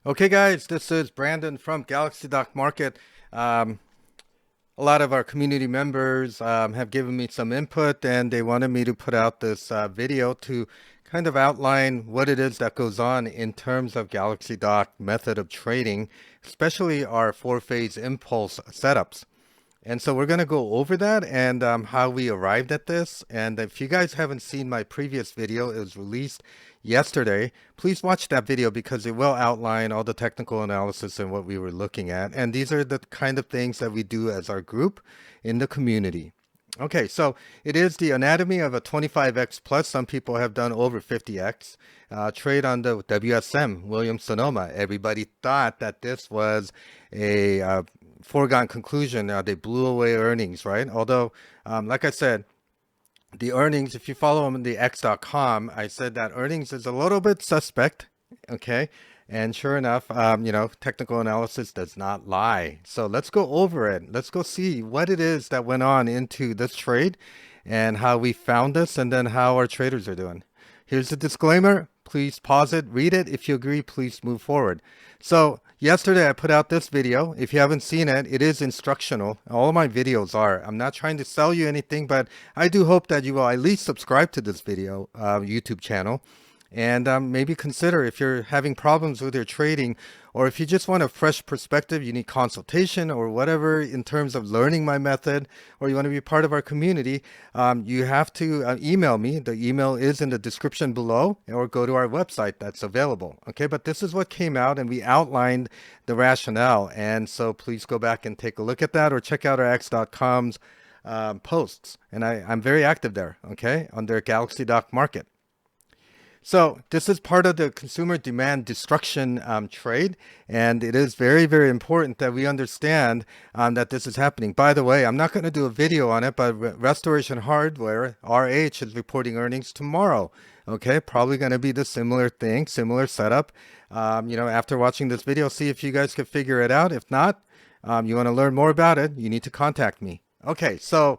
Okay, guys, this is Brandon from Galaxydoc Market. Um, a lot of our community members have given me some input, and they wanted me to put out this video to kind of outline what it is that goes on in terms of Galaxydoc method of trading, especially our four-phase impulse setups. And so we're going to go over that and how we arrived at this. And if you guys haven't seen my previous video, it was released yesterday. Please watch that video because it will outline all the technical analysis and what we were looking at. And these are the kind of things that we do as our group in the community. Okay, so it is the anatomy of a 25X plus. Some people have done over 50X. Trade on the WSM, Williams Sonoma. Everybody thought that this was a foregone conclusion. They blew away earnings, right? Although, like I said, the earnings, if you follow them in the x.com, I said that earnings is a little bit suspect, okay? And sure enough, technical analysis does not lie. So let's go over it. Let's go see what it is that went on into this trade and how we found this and then how our traders are doing. Here's the disclaimer. Please pause it, read it. If you agree, please move forward. So yesterday I put out this video. If you haven't seen it, it is instructional. All of my videos are. I'm not trying to sell you anything, but I do hope that you will at least subscribe to this video YouTube channel. And maybe consider if you're having problems with your trading, or if you just want a fresh perspective, you need consultation or whatever in terms of learning my method, or you want to be part of our community, you have to email me. The email is in the description below, or go to our website that's available. Okay, but this is what came out and we outlined the rationale. And so please go back and take a look at that or check out our x.com's posts. And I'm very active there, okay, under Galaxydoc Market. So this is part of the consumer demand destruction trade, and it is very, very important that we understand that this is happening. By the way, I'm not going to do a video on it, but Restoration Hardware, RH, is reporting earnings tomorrow. Okay, probably going to be the similar thing, similar setup. After watching this video, see if you guys can figure it out. If not, you want to learn more about it, you need to contact me. Okay, so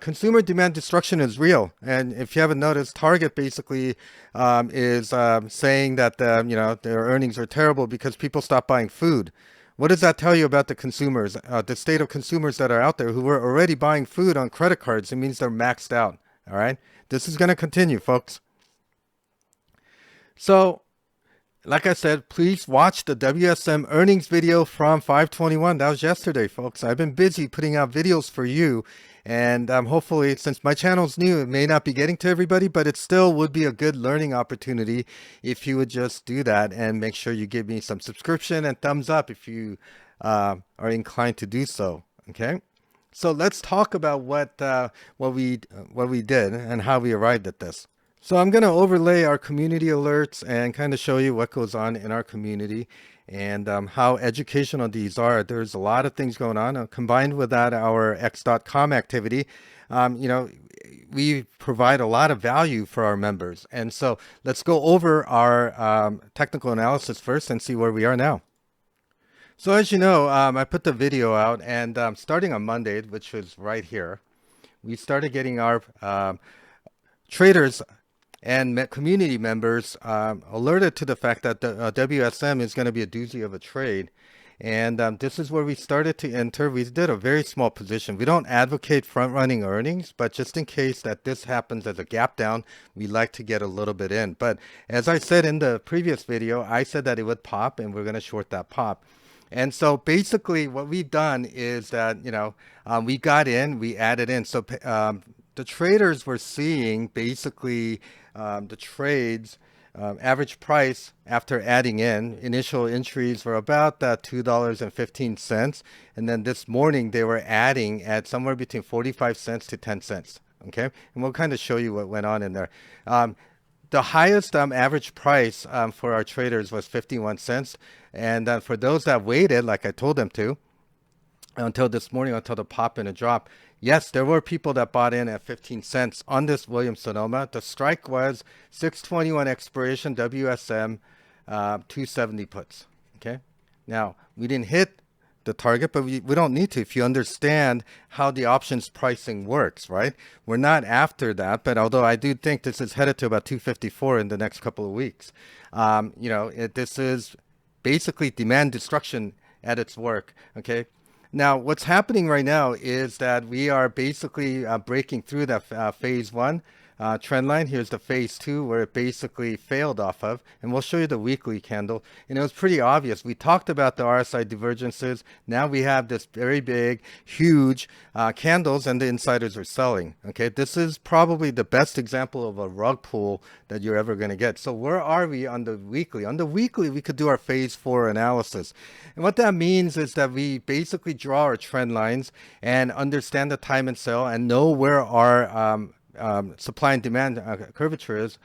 consumer demand destruction is real, and if you haven't noticed, Target basically is saying that their earnings are terrible because people stop buying food. What does that tell you about the consumers, the state of consumers that are out there who were already buying food on credit cards? It means they're maxed out. All right, this is going to continue, folks. So, like I said, please watch the WSM earnings video from 5/21. That was yesterday, folks. I've been busy putting out videos for you. And hopefully, since my channel's new, it may not be getting to everybody, but it still would be a good learning opportunity if you would just do that and make sure you give me some subscription and thumbs up if you are inclined to do so. Okay. So let's talk about what we did and how we arrived at this. So I'm going to overlay our community alerts and kind of show you what goes on in our community and how educational these are. There's a lot of things going on. Combined with that, our x.com activity, we provide a lot of value for our members. And so let's go over our technical analysis first and see where we are now. So as you know, I put the video out, and starting on Monday, which was right here, we started getting our traders and community members alerted to the fact that the WSM is going to be a doozy of a trade. And this is where we started to enter. We did a very small position. We don't advocate front-running earnings, but just in case that this happens as a gap down, we like to get a little bit in. But as I said in the previous video, I said that it would pop, and we're going to short that pop. And so basically what we've done is that, we got in, we added in. So the traders were seeing basically the trades average price after adding in. Initial entries were about $2.15. And then this morning they were adding at somewhere between 45 cents to 10 cents. Okay. And we'll kind of show you what went on in there. The highest average price for our traders was 51 cents. And for those that waited, like I told them to, until this morning, until the pop and a drop, yes, there were people that bought in at 15 cents on this Williams Sonoma. The strike was 621 expiration WSM 270 puts. Okay. Now, we didn't hit the target, but we don't need to if you understand how the options pricing works, right? We're not after that, but although I do think this is headed to about 254 in the next couple of weeks, this is basically demand destruction at its work. Okay. Now, what's happening right now is that we are basically breaking through that phase one trend line. Here's the phase two where it basically failed off of, and we'll show you the weekly candle. And it was pretty obvious. We talked about the RSI divergences. Now we have this very big, huge candles, and the insiders are selling. Okay, this is probably the best example of a rug pull that you're ever going to get. So where are we on the weekly? On the weekly, we could do our phase four analysis. And what that means is that we basically draw our trend lines and understand the time and sell and know where our supply and demand curvature is,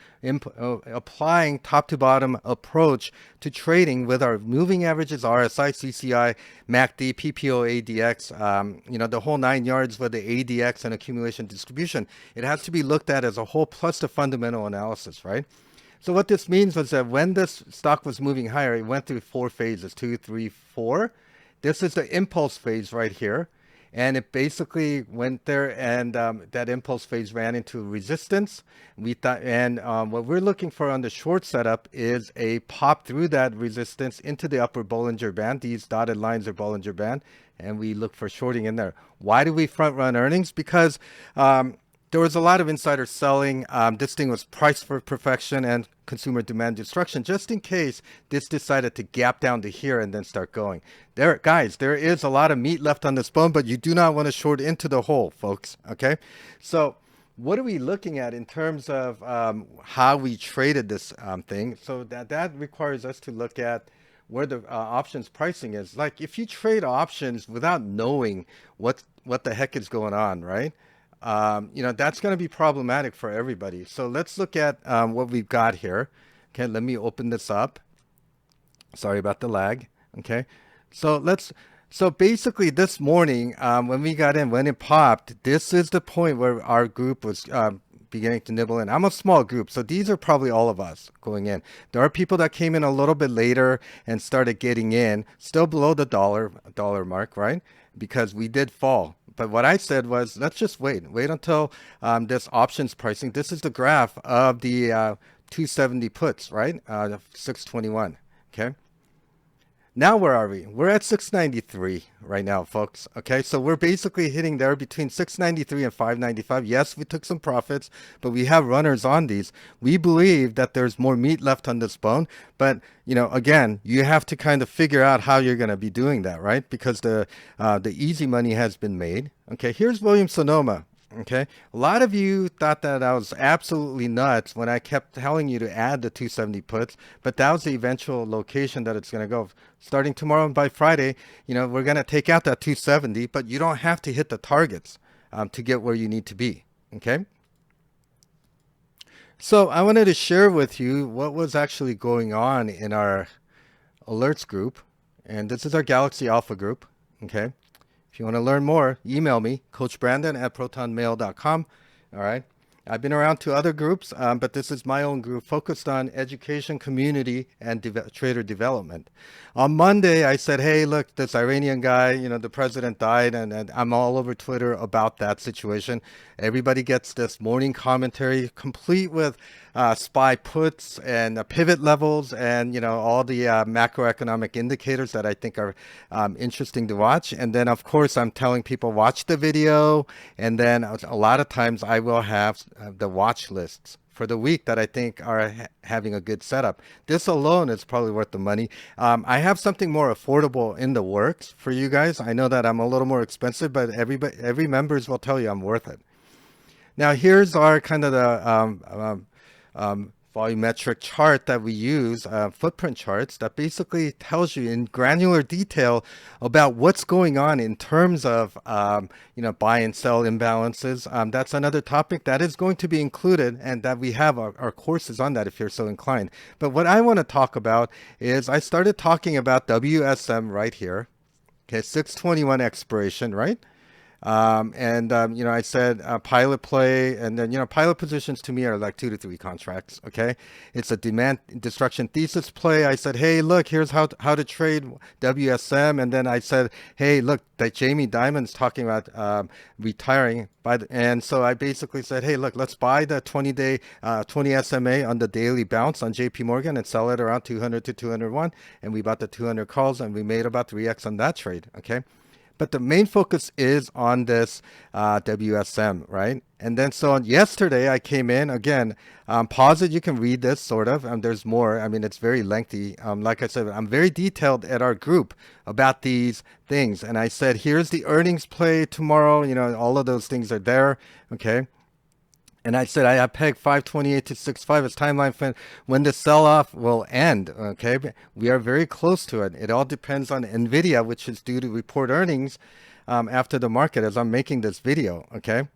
applying top to bottom approach to trading with our moving averages, RSI, CCI, MACD, PPO, ADX, you know, the whole 9 yards with the ADX and accumulation distribution. It has to be looked at as a whole plus the fundamental analysis, right? So what this means was that when this stock was moving higher, it went through 4 phases, 2, 3, 4. This is the impulse phase right here. And it basically went there, and that impulse phase ran into resistance. We thought, and what we're looking for on the short setup is a pop through that resistance into the upper Bollinger Band. These dotted lines are Bollinger Band, and we look for shorting in there. Why do we front run earnings? Because there was a lot of insider selling. This thing was priced for perfection and consumer demand destruction, just in case this decided to gap down to here and then start going. There, guys, there is a lot of meat left on this bone, but you do not want to short into the hole, folks. Okay, so what are we looking at in terms of how we traded this thing? So that requires us to look at where the options pricing is. Like if you trade options without knowing what the heck is going on, right? You know, that's going to be problematic for everybody. So let's look at what we've got here. Okay, let me open this up. Sorry about the lag. Okay, so basically this morning when we got in, when it popped, this is the point where our group was beginning to nibble in. I'm a small group, so these are probably all of us going in. There are people that came in a little bit later and started getting in, still below the dollar mark, right? Because we did fall. But what I said was, let's just wait until this options pricing. This is the graph of the 270 puts, right? 621. Okay. Now where are we? We're at 693 right now, folks. Okay, so we're basically hitting there between 693 and 595. Yes, we took some profits, but we have runners on these. We believe that there's more meat left on this bone, but you know, again, you have to kind of figure out how you're going to be doing that, right? Because the easy money has been made. Okay, here's Williams Sonoma. Okay, a lot of you thought that I was absolutely nuts when I kept telling you to add the 270 puts, but that was the eventual location that it's going to go. Starting tomorrow and by Friday, you know, we're going to take out that 270, but you don't have to hit the targets to get where you need to be. Okay. So I wanted to share with you what was actually going on in our alerts group, and this is our Galaxy Alpha group. Okay. If you want to learn more, email me, coachbrandon@protonmail.com. All right. I've been around to other groups, but this is my own group focused on education, community, and trader development. On Monday, I said, hey, look, this Iranian guy, you know, the president died, and I'm all over Twitter about that situation. Everybody gets this morning commentary complete with SPY puts and pivot levels and, you know, all the macroeconomic indicators that I think are interesting to watch. And then, of course, I'm telling people watch the video. And then a lot of times I will have the watch lists for the week that I think are having a good setup. This alone is probably worth the money. I have something more affordable in the works for you guys. I know that I'm a little more expensive, but every members will tell you I'm worth it. Now here's our kind of the volumetric chart that we use, footprint charts, that basically tells you in granular detail about what's going on in terms of you know, buy and sell imbalances. That's another topic that is going to be included, and that we have our courses on that if you're so inclined. But what I want to talk about is I started talking about WSM right here. Okay, 621 expiration, right? You know, I said pilot play, and then, you know, pilot positions to me are like 2 to 3 contracts. Okay, it's a demand destruction thesis play. I said, hey, look, here's how to trade WSM, and then I said, hey, look, that Jamie Dimon's talking about retiring and so I basically said, hey, look, let's buy the 20-day 20 SMA on the daily bounce on JP Morgan and sell it around 200 to 201, and we bought the 200 calls and we made about 3x on that trade. Okay. But the main focus is on this WSM, right? And then so on yesterday, I came in again. Pause it. You can read this sort of. There's more. I mean, it's very lengthy. Like I said, I'm very detailed at our group about these things. And I said, here's the earnings play tomorrow. You know, all of those things are there. Okay. And I said I pegged 528 to 65 as timeline for when the sell-off will end. Okay, we are very close to it. It all depends on NVIDIA, which is due to report earnings after the market as I'm making this video. Okay,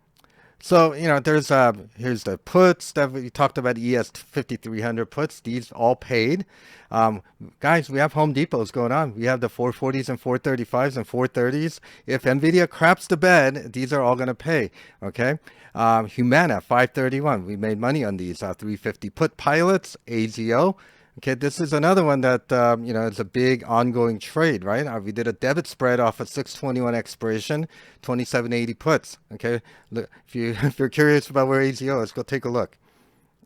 so you know there's here's the puts that we talked about, ES 5300 puts. These all paid. Guys, we have Home Depots going on. We have the 440s and 435s and 430s. If NVIDIA craps the bed, these are all going to pay. Okay. Humana 531. We made money on these 350 put pilots. AZO. Okay, this is another one that you know, it's a big ongoing trade, right? We did a debit spread off a 621 expiration, 2780 puts. Okay, look, if you're curious about where AZO is, go take a look.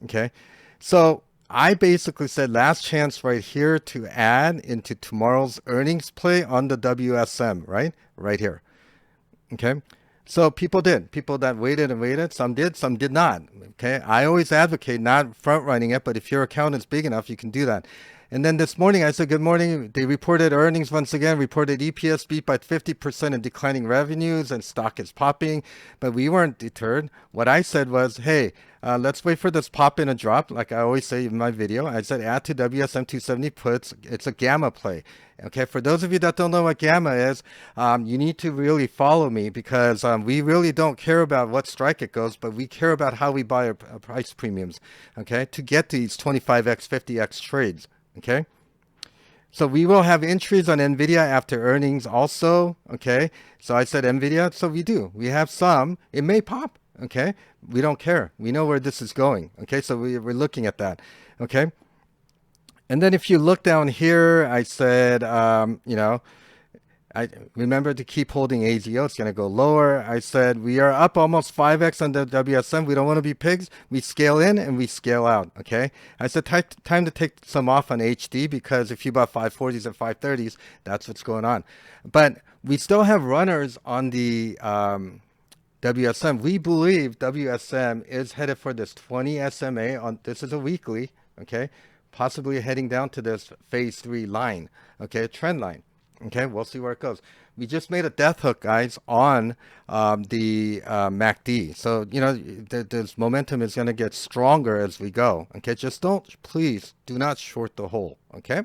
Okay, so I basically said last chance right here to add into tomorrow's earnings play on the WSM, right here. Okay. So people did. People that waited and waited, some did not. Okay, I always advocate not front running it, but if your account is big enough, you can do that. And then this morning I said, good morning. They reported earnings once again, reported EPS beat by 50% and declining revenues, and stock is popping. But we weren't deterred. What I said was, hey, let's wait for this pop in and drop. Like I always say in my video, I said add to WSM 270 puts. It's a gamma play. Okay, for those of you that don't know what gamma is, you need to really follow me, because we really don't care about what strike it goes, but we care about how we buy our price premiums, okay, to get these 25x, 50x trades, okay? So we will have entries on NVIDIA after earnings also, okay? So I said NVIDIA, so we do. We have some. It may pop, okay? We don't care. We know where this is going, okay? So we're looking at that, okay? And then if you look down here, I said, you know, I remember to keep holding AZO. It's going to go lower. I said we are up almost 5x on the WSM. We don't want to be pigs. We scale in and we scale out. Okay. I said time to take some off on HD, because if you bought 540s and 530s, that's what's going on. But we still have runners on the WSM. We believe WSM is headed for this 20 SMA on. This is a weekly. Okay. Possibly heading down to this phase 3 line, okay, trend line. Okay, we'll see where it goes. We just made a death hook, guys, on the MACD. So, you know, this momentum is going to get stronger as we go. Okay, just please do not short the hole. Okay.